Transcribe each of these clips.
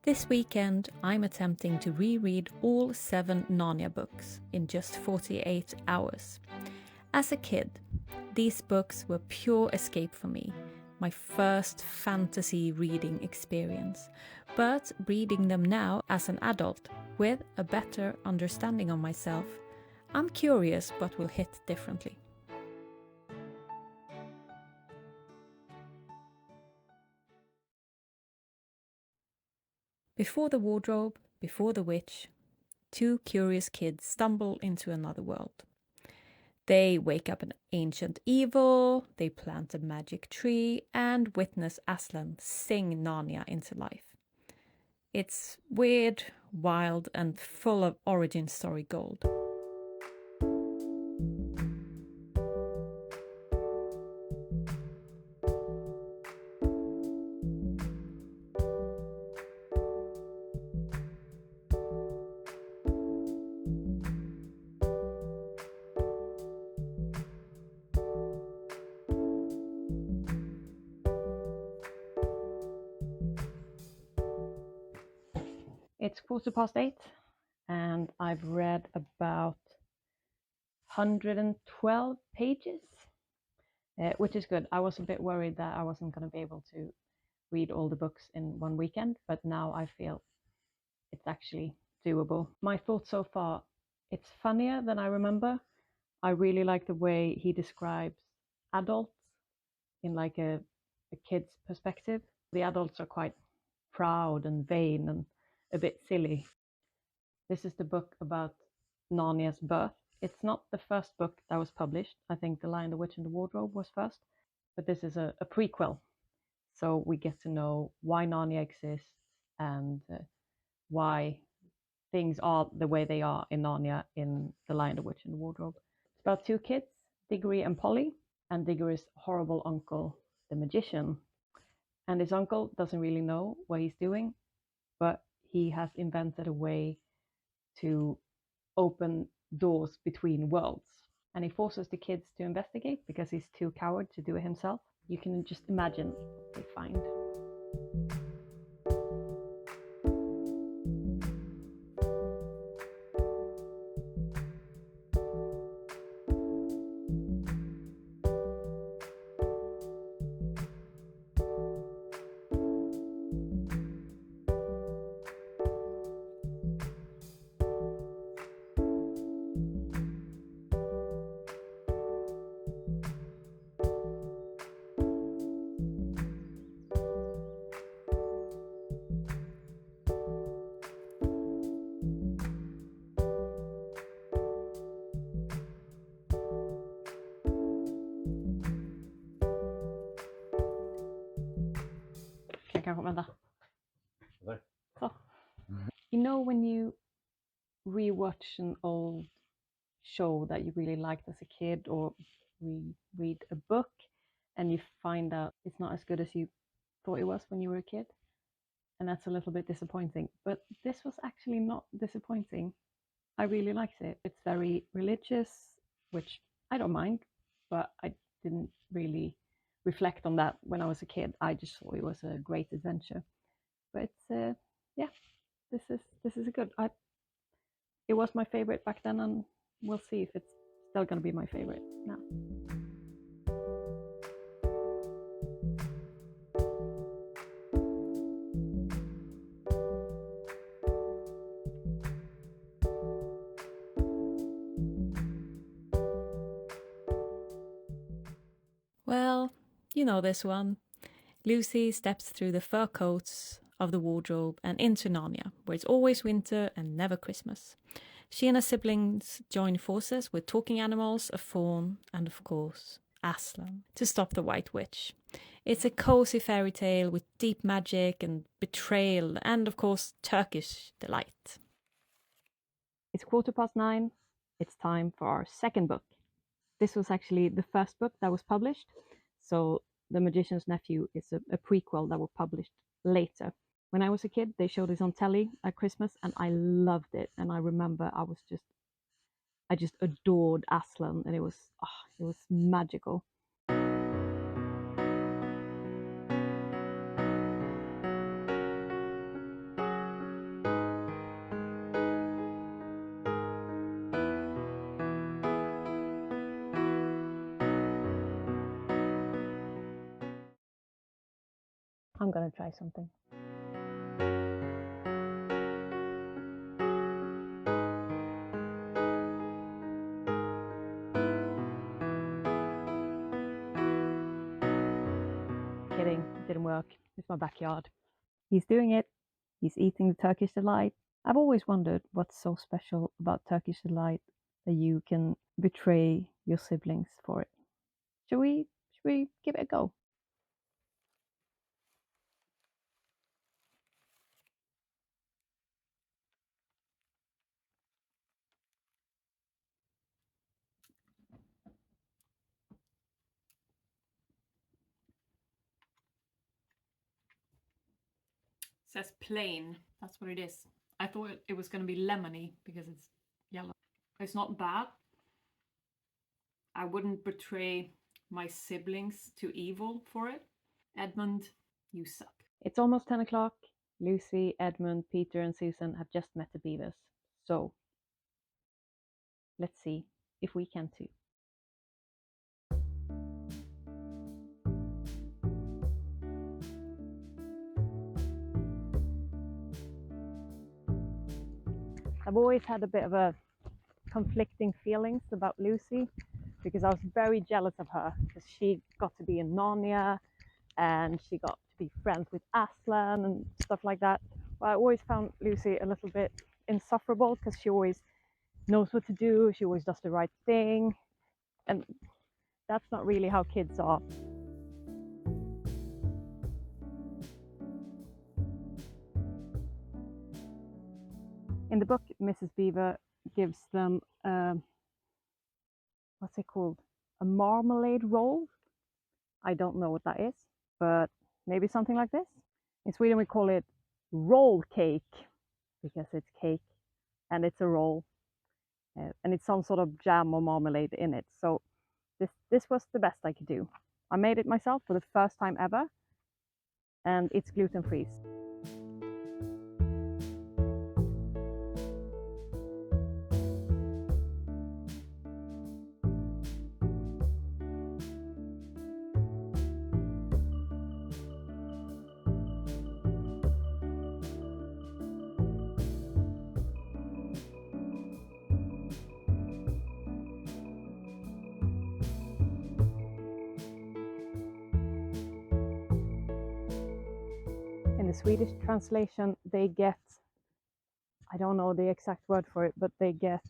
This weekend, I'm attempting to reread all 7 Narnia books in just 48 hours. As a kid, these books were pure escape for me, my first fantasy reading experience. But reading them now as an adult, with a better understanding of myself, I'm curious what will hit differently. Before the wardrobe, before the witch, 2 curious kids stumble into another world. They wake up an ancient evil, they plant a magic tree, and witness Aslan sing Narnia into life. It's weird, wild, and full of origin story gold. It's 8:15, and I've read about 112 pages, which is good. I was a bit worried that I wasn't going to be able to read all the books in one weekend, but now I feel it's actually doable. My thoughts so far, it's funnier than I remember. I really like the way he describes adults in like a kid's perspective. The adults are quite proud and vain and a bit silly. This is the book about Narnia's birth. It's not the first book that was published. I think The Lion, the Witch, and the Wardrobe was first, but this is a prequel. So we get to know why Narnia exists and why things are the way they are in Narnia in The Lion, the Witch, and the Wardrobe. It's about 2 kids, Diggory and Polly, and Diggory's horrible uncle, the magician. And his uncle doesn't really know what he's doing, but he has invented a way to open doors between worlds. And he forces the kids to investigate because he's too coward to do it himself. You can just imagine what they find. Jag kanske vänta. Så. You know when you rewatch an old show that you really liked as a kid, or read a book and you find out it's not as good as you thought it was when you were a kid, and that's a little bit disappointing. But this was actually not disappointing. I really liked it. It's very religious, which I don't mind, but I didn't really reflect on that when I was a kid. I just thought it was a great adventure. But it's yeah, this is a good. It was my favorite back then, and we'll see if it's still gonna be my favorite now. Well, you know this one. Lucy steps through the fur coats of the wardrobe and into Narnia, where it's always winter and never Christmas. She and her siblings join forces with talking animals, a fawn, and of course, Aslan, to stop the White Witch. It's a cozy fairy tale with deep magic and betrayal and, of course, Turkish delight. It's 9:15. It's time for our second book. This was actually the first book that was published. So The Magician's Nephew is a prequel that was published later. When I was a kid, they showed this on telly at Christmas, and I loved it. And I remember I just adored Aslan, and it was magical. I'm gonna try something. Kidding, it didn't work. It's my backyard. He's doing it. He's eating the Turkish delight. I've always wondered what's so special about Turkish delight that you can betray your siblings for it. Should we give it a go? It says plain. That's what it is. I thought it was going to be lemony because it's yellow. It's not bad. I wouldn't betray my siblings to evil for it. Edmund, you suck. It's almost 10 o'clock. Lucy, Edmund, Peter, and Susan have just met the Beavers. So let's see if we can too. I've always had a bit of a conflicting feelings about Lucy because I was very jealous of her because she got to be in Narnia and she got to be friends with Aslan and stuff like that. But I always found Lucy a little bit insufferable because she always knows what to do, she always does the right thing, and that's not really how kids are. In the book, Mrs. Beaver gives them what's it called? A marmalade roll. I don't know what that is, but maybe something like this. In Sweden, we call it roll cake because it's cake and it's a roll, and it's some sort of jam or marmalade in it. So this was the best I could do. I made it myself for the first time ever, and it's gluten-free. In the Swedish translation, they get, I don't know the exact word for it, but they get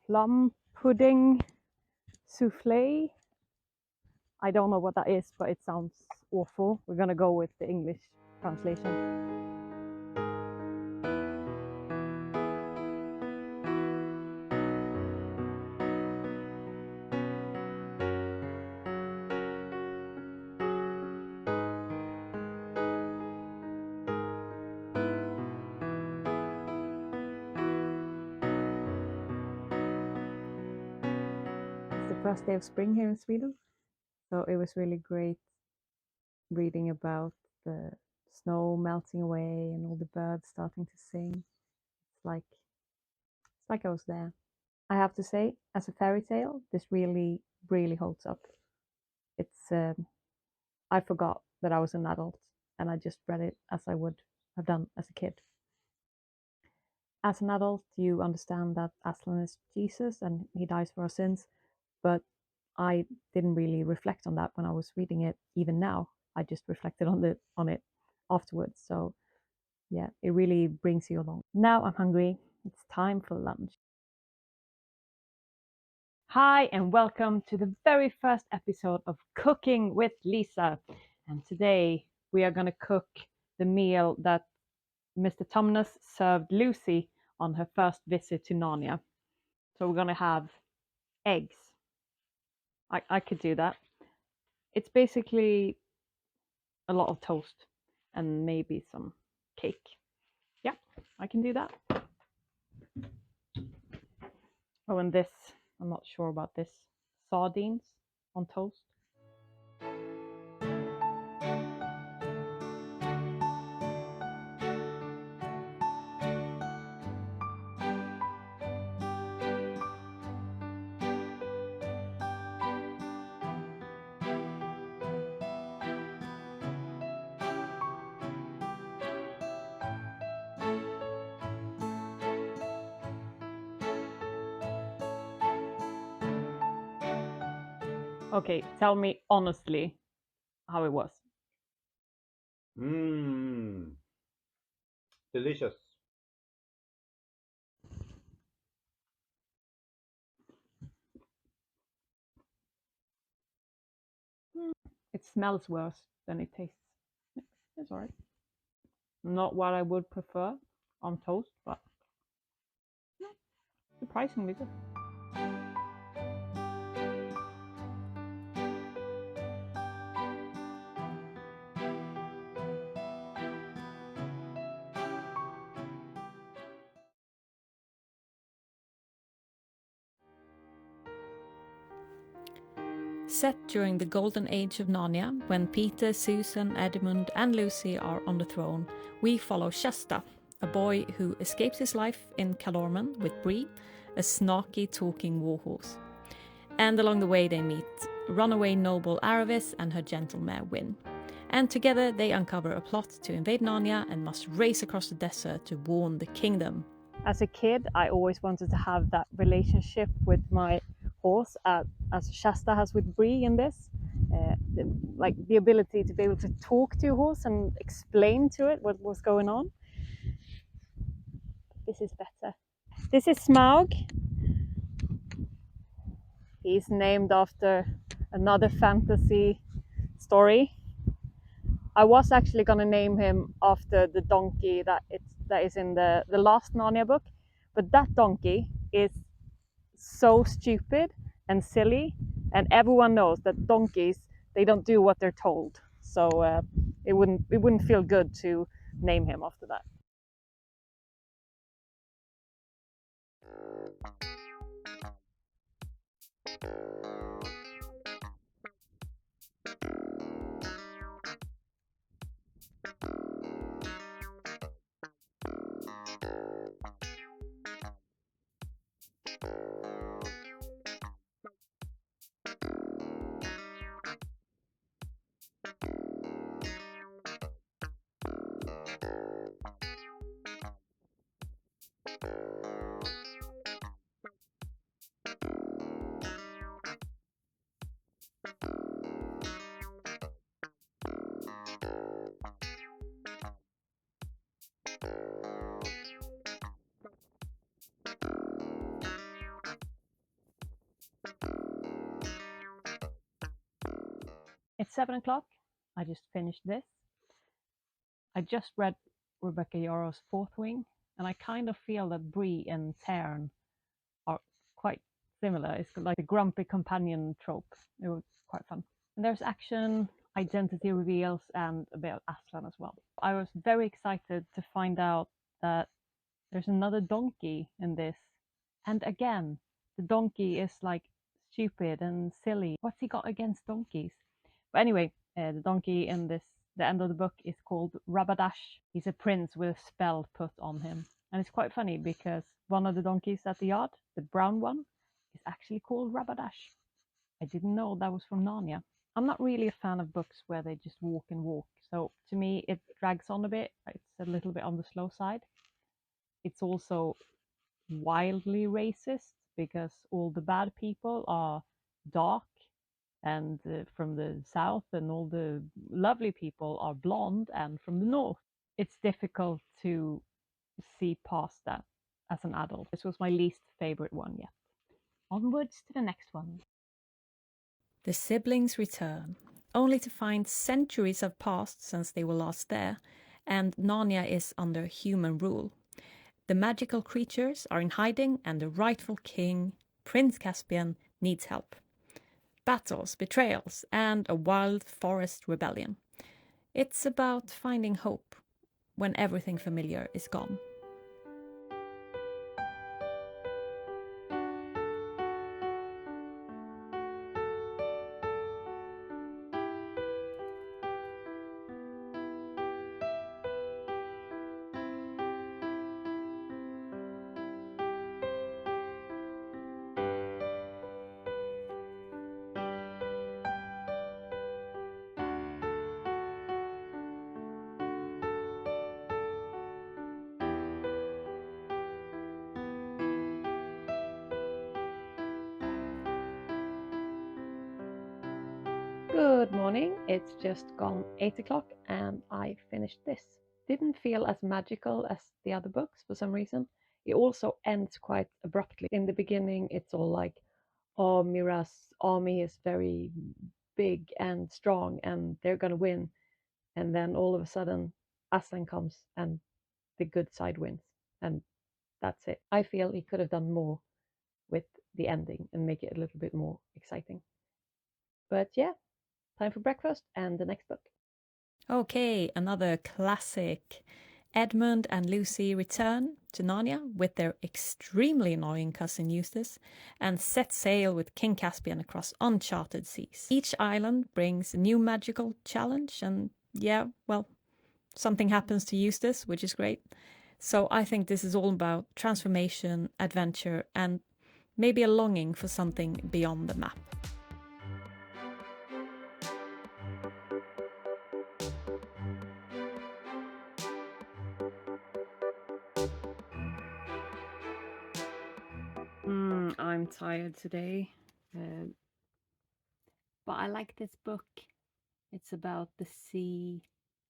plum pudding souffle. I don't know what that is, but it sounds awful. We're gonna go with the English translation. It's the first day of spring here in Sweden, so it was really great reading about the snow melting away and all the birds starting to sing. It's like I was there. I have to say, as a fairy tale, this really, really holds up. It's I forgot that I was an adult and I just read it as I would have done as a kid. As an adult, you understand that Aslan is Jesus and he dies for our sins, but I didn't really reflect on that when I was reading it. Even now, I just reflected on it afterwards. So yeah, it really brings you along. Now I'm hungry. It's time for lunch. Hi, and welcome to the very first episode of Cooking with Lisa. And today we are going to cook the meal that Mr. Tumnus served Lucy on her first visit to Narnia. So we're going to have eggs. I could do that. It's basically a lot of toast and maybe some cake. Yeah, I can do that. Oh, and this, I'm not sure about this. Sardines on toast. Okay, tell me honestly how it was. Mmm. Delicious. It smells worse than it tastes. It's alright. Not what I would prefer on toast, but surprisingly good. Set during the golden age of Narnia, when Peter, Susan, Edmund, and Lucy are on the throne, we follow Shasta, a boy who escapes his life in Calormen with Bree, a snarky talking warhorse. And along the way they meet runaway noble Aravis and her gentle mare Win. And together they uncover a plot to invade Narnia and must race across the desert to warn the kingdom. As a kid, I always wanted to have that relationship with my horse, as Shasta has with Bree in this. Like the ability to be able to talk to a horse and explain to it what was going on. This is better. This is Smaug. He's named after another fantasy story. I was actually going to name him after the donkey that is in the last Narnia book, but that donkey is so stupid and silly, and everyone knows that donkeys, they don't do what they're told. So it wouldn't feel good to name him after that. It's 7 o'clock. I just finished this. I just read Rebecca Yarrow's Fourth Wing, and I kind of feel that Bree and Tern are quite similar. It's like the grumpy companion trope. It was quite fun. And there's action, identity reveals, and a bit of Aslan as well. I was very excited to find out that there's another donkey in this. And again, the donkey is like stupid and silly. What's he got against donkeys? But anyway, the donkey in the end of the book is called Rabadash. He's a prince with a spell put on him. And it's quite funny because one of the donkeys at the yard, the brown one, is actually called Rabadash. I didn't know that was from Narnia. I'm not really a fan of books where they just walk and walk. So to me, it drags on a bit. It's a little bit on the slow side. It's also wildly racist because all the bad people are dark and from the south, and all the lovely people are blonde and from the north. It's difficult to see past that as an adult. This was my least favorite one yet. Onwards to the next one. The siblings return, only to find centuries have passed since they were last there, and Narnia is under human rule. The magical creatures are in hiding, and the rightful king, Prince Caspian, needs help. Battles, betrayals, and a wild forest rebellion. It's about finding hope when everything familiar is gone. Good morning, it's just gone 8 o'clock and I finished this. Didn't feel as magical as the other books for some reason. It also ends quite abruptly. In the beginning, it's all like, oh, Mira's army is very big and strong and they're gonna win. And then all of a sudden, Aslan comes and the good side wins. And that's it. I feel he could have done more with the ending and make it a little bit more exciting. But yeah, time for breakfast and the next book. Okay, another classic. Edmund and Lucy return to Narnia with their extremely annoying cousin Eustace and set sail with King Caspian across uncharted seas. Each island brings a new magical challenge and something happens to Eustace, which is great. So I think this is all about transformation, adventure, and maybe a longing for something beyond the map. I'm tired today, but I like this book. It's about the sea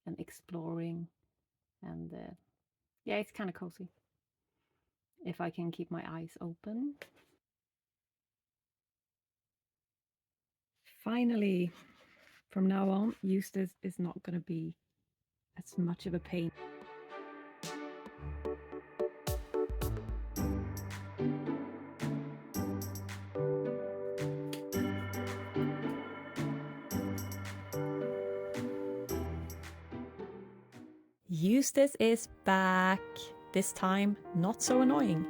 and exploring, and it's kind of cozy if I can keep my eyes open. Finally, from now on, Eustace is not going to be as much of a pain. Eustace is back, this time not so annoying,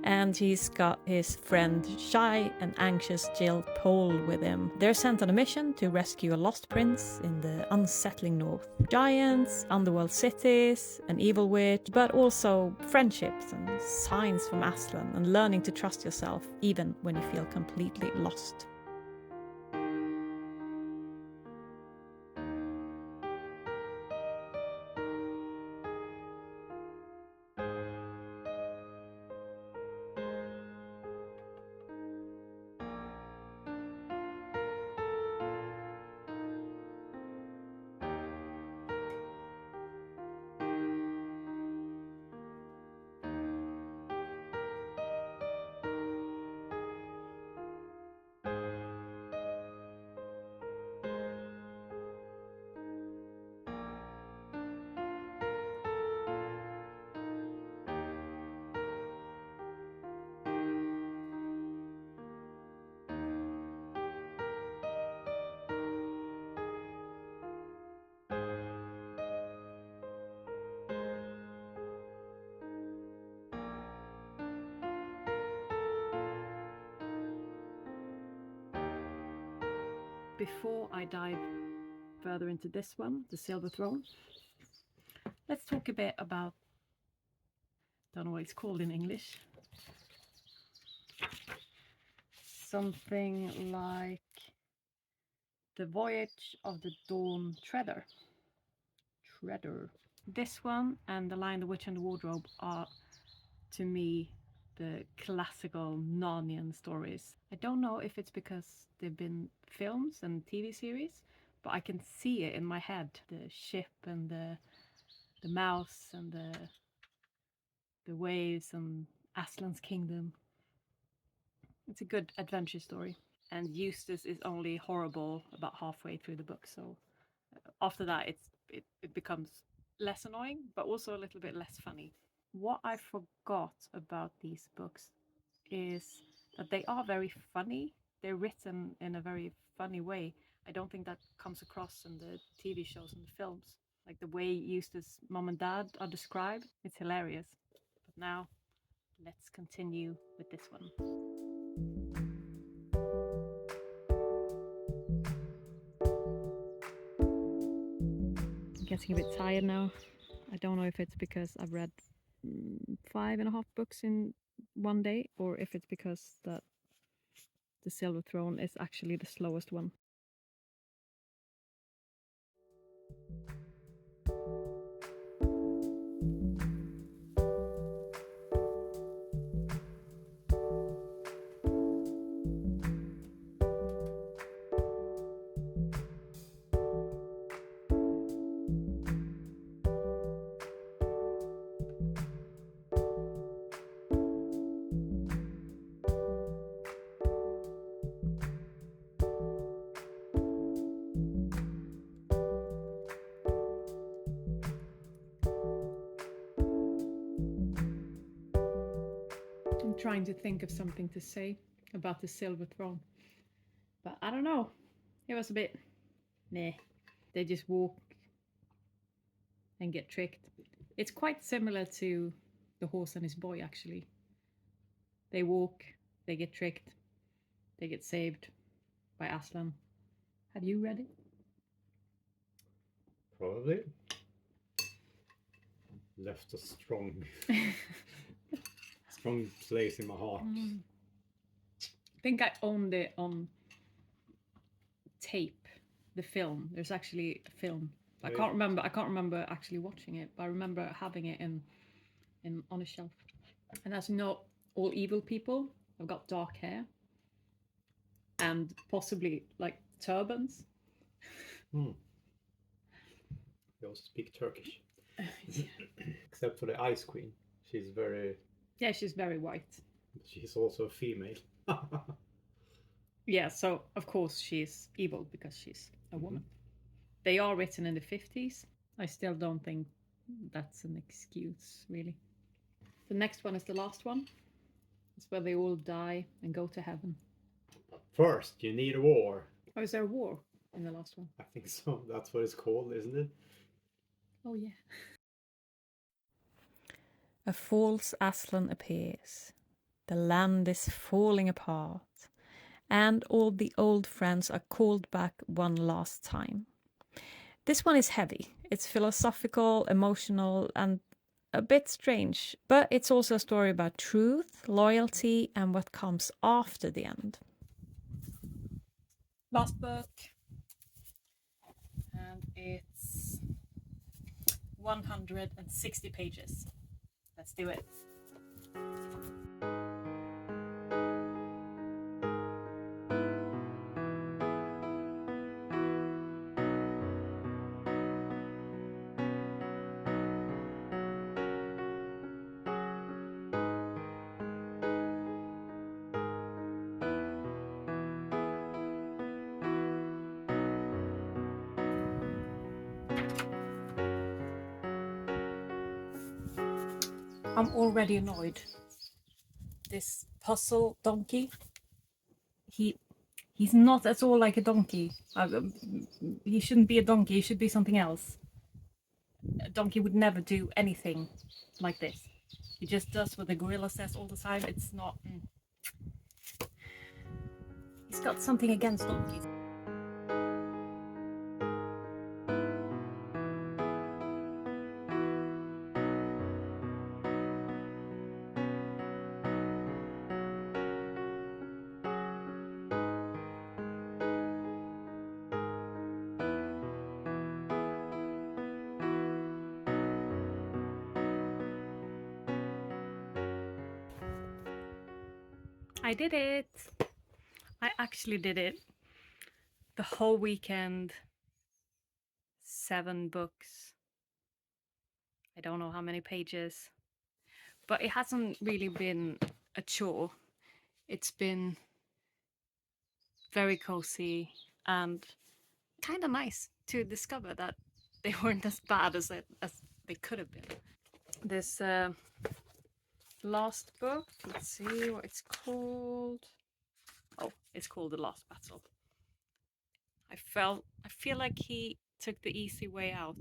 and he's got his friend shy and anxious Jill Pole with him. They're sent on a mission to rescue a lost prince in the unsettling north. Giants, underworld cities, an evil witch, but also friendships and signs from Aslan and learning to trust yourself even when you feel completely lost. Before I dive further into this one, the Silver Throne, let's talk a bit about, don't know what it's called in English, something like The Voyage of the Dawn Treader. This one and The Lion, the Witch and the Wardrobe are, to me, the classical Narnian stories. I don't know if it's because they've been films and TV series, but I can see it in my head. The ship and the mouse and the waves and Aslan's kingdom. It's a good adventure story. And Eustace is only horrible about halfway through the book, so after that it becomes less annoying, but also a little bit less funny. What I forgot about these books is that they are very funny. They're written in a very funny way. I don't think that comes across in the TV shows and the films. Like the way Eustace's mom and dad are described, it's hilarious. But now, let's continue with this one. I'm getting a bit tired now. I don't know if it's because I've read 5.5 books in one day, or if it's because that the Silver Throne is actually the slowest one. trying to think of something to say about the Silver Throne. But I don't know. It was a bit meh. They just walk and get tricked. It's quite similar to The Horse and His Boy, actually. They walk, they get tricked, they get saved by Aslan. Have you read it? Probably. Left a strong place in my heart. I think I owned it on tape, the film. There's actually a film. I can't remember actually watching it, but I remember having it in on a shelf. And as you know, all evil people have got dark hair and possibly like turbans. They also speak Turkish. Except for the Ice Queen. She's very white. She's also a female. Yeah, so of course she's evil because she's a woman. They are written in the 50s. I still don't think that's an excuse, really. The next one is the last one. It's where they all die and go to heaven. But first, you need a war. Oh, is there a war in the last one? I think so. That's what it's called, isn't it? Oh, yeah. A false Aslan appears. The land is falling apart, and all the old friends are called back one last time. This one is heavy. It's philosophical, emotional, and a bit strange, but it's also a story about truth, loyalty, and what comes after the end. Last book. And it's 160 pages. Let's do it. I'm already annoyed. This puzzle donkey, he's not at all like a donkey. He shouldn't be a donkey, he should be something else. A donkey would never do anything like this. He just does what the gorilla says all the time. It's not... He's got something against donkeys. I did it! I actually did it. The whole weekend, 7 books. I don't know how many pages. But it hasn't really been a chore. It's been very cozy and kind of nice to discover that they weren't as bad as they could have been. This last book, let's see what it's called. Oh, it's called The Last Battle. I feel like he took the easy way out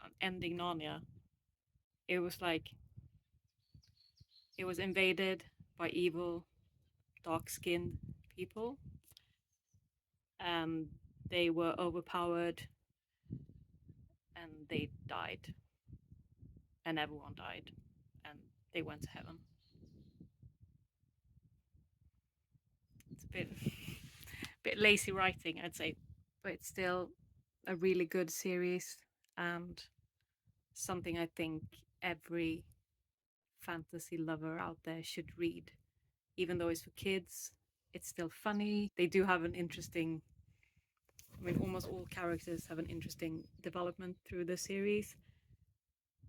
on ending Narnia. It was like it was invaded by evil, dark-skinned people, and they were overpowered, and they died, and everyone died, and they went to heaven. It's a bit lazy writing, I'd say, but it's still a really good series and something I think every fantasy lover out there should read. Even though it's for kids, it's still funny. They do have an interesting, almost all characters have an interesting development through the series,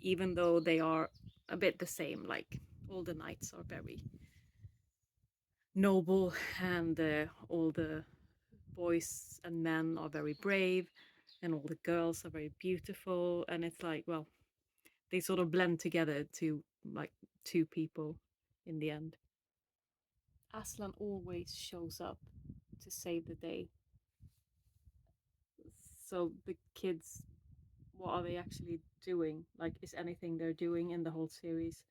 even though they are a bit the same. Like, all the knights are very noble, and all the boys and men are very brave, and all the girls are very beautiful, and it's like, well, they sort of blend together to like 2 people in the end. Aslan always shows up to save the day. So the kids, what are they actually doing? Like, is anything they're doing in the whole series,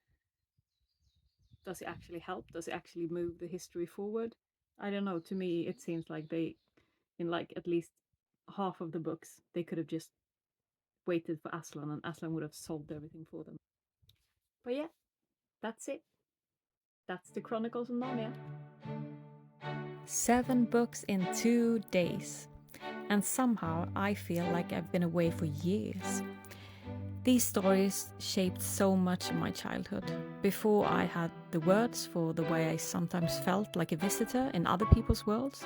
does it actually help? Does it actually move the history forward? I don't know. To me, it seems like they, in like at least half of the books, they could have just waited for Aslan and Aslan would have solved everything for them. But yeah, that's it. That's the Chronicles of Narnia. 7 books in 2 days. And somehow I feel like I've been away for years. These stories shaped so much of my childhood. Before I had the words for the way I sometimes felt like a visitor in other people's worlds,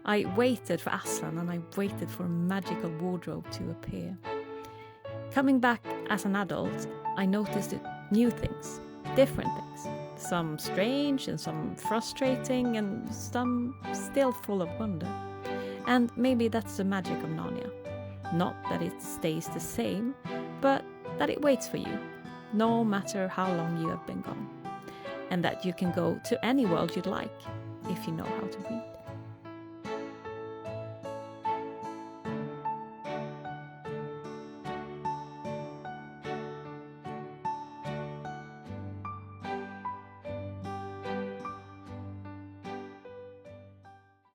I waited for Aslan and I waited for a magical wardrobe to appear. Coming back as an adult, I noticed new things, different things. Some strange and some frustrating and some still full of wonder. And maybe that's the magic of Narnia. Not that it stays the same, but that it waits for you, no matter how long you have been gone. And that you can go to any world you'd like, if you know how to read.